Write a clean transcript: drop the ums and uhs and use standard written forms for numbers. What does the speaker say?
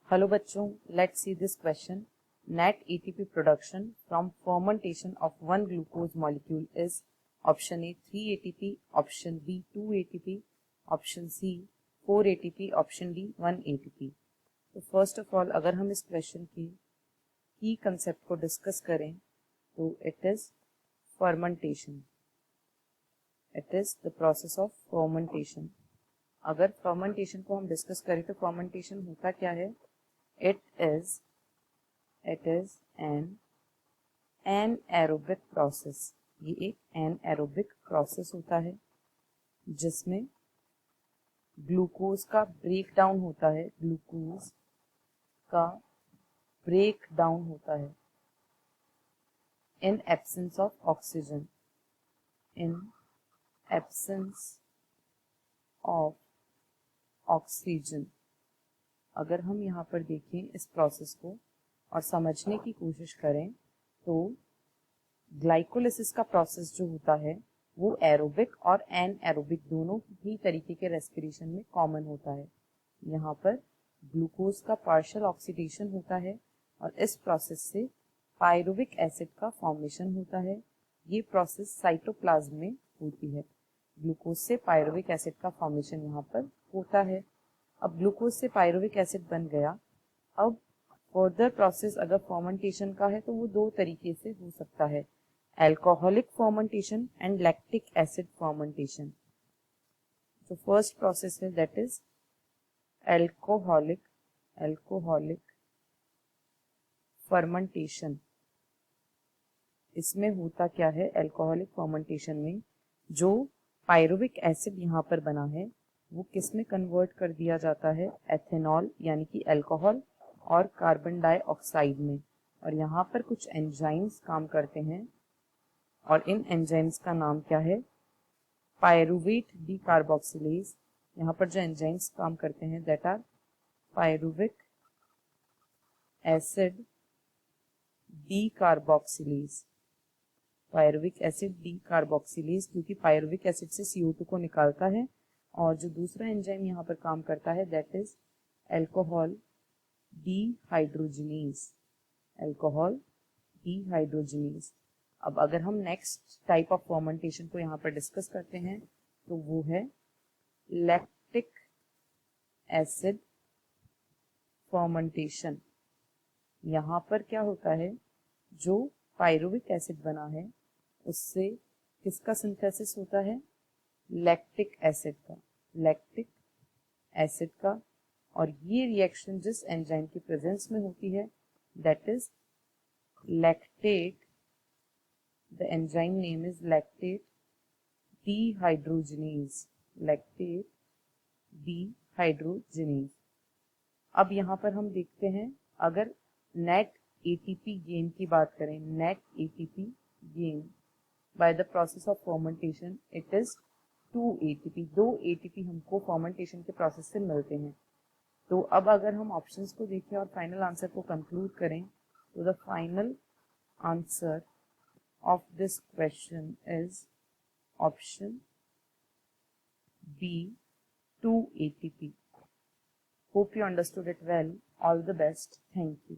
Hello बच्चों, let's see this question. Net ATP production from fermentation of one glucose molecule is option A 3 ATP, option B 2 ATP, option C 4 ATP, option D 1 ATP. तो first of all अगर हम इस question की concept को discuss करें तो it is fermentation. It is the process of fermentation. अगर fermentation को हम डिस्कस करें तो फर्मेंटेशन होता क्या है? It is an anaerobic process. ये एक anaerobic process होता है जिसमें ग्लूकोज का ब्रेक डाउन होता है. ग्लूकोज का ब्रेक डाउन होता है in absence of oxygen. In absence of oxygen. अगर हम यहाँ पर देखें इस प्रोसेस को और समझने की कोशिश करें तो ग्लाइकोलिसिस का प्रोसेस जो होता है वो एरोबिक और एनएरोबिक दोनों ही तरीके के रेस्पिरेशन में कॉमन होता है. यहाँ पर ग्लूकोज का पार्शियल ऑक्सीडेशन होता है और इस प्रोसेस से पायरुविक एसिड का फॉर्मेशन होता है. ये प्रोसेस साइटोप्लाज्म में होती है. ग्लूकोज से पायरुविक एसिड का फॉर्मेशन यहाँ पर होता है. अब ग्लूकोज से पायरुविक एसिड बन गया. अब फर्दर प्रोसेस अगर फर्मेंटेशन का है तो वो दो तरीके से हो सकता है, alcoholic fermentation and lactic acid fermentation. तो फर्स्ट प्रोसेस है दैट इज अल्कोहलिक फर्मेंटेशन. इसमें होता क्या है? अल्कोहलिक फर्मेंटेशन में जो पायरुविक एसिड यहाँ पर बना है वो किस में कन्वर्ट कर दिया जाता है? एथेनॉल यानी कि अल्कोहल और कार्बन डाइऑक्साइड में. और यहाँ पर कुछ एंजाइम्स काम करते हैं और इन एंजाइम्स का नाम क्या है? Pyruvate decarboxylase. यहाँ पर जो एंजाइम्स काम करते हैं that are pyruvic acid decarboxylase. Pyruvic acid decarboxylase क्योंकि पायरुविक एसिड से CO2 को निकालता है. और जो दूसरा एंजाइम यहाँ पर काम करता है that is alcohol dehydrogenase. Alcohol dehydrogenase. अब अगर हम नेक्स्ट टाइप ऑफ फर्मेंटेशन को यहाँ पर डिस्कस करते हैं तो वो है लैक्टिक एसिड फर्मेंटेशन. यहाँ पर क्या होता है? जो पायरुविक एसिड बना है उससे किसका सिंथेसिस होता है? लैक्टिक एसिड का. और ये रिएक्शन जिस एंजाइम की प्रेजेंस में होती है that is lactate. The enzyme name is lactate dehydrogenase. अब यहाँ पर हम देखते हैं अगर नेट एटीपी गेन की बात करें, net ATP gain by the process of fermentation it is 2 ATP. 2 ATP हमको फर्मेंटेशन के प्रोसेस से मिलते हैं. तो अब अगर हम ऑप्शंस को देखें और फाइनल आंसर को कंक्लूड करें तो the final answer of this question is option B 2 ATP. Hope you understood it well. All the best. Thank you.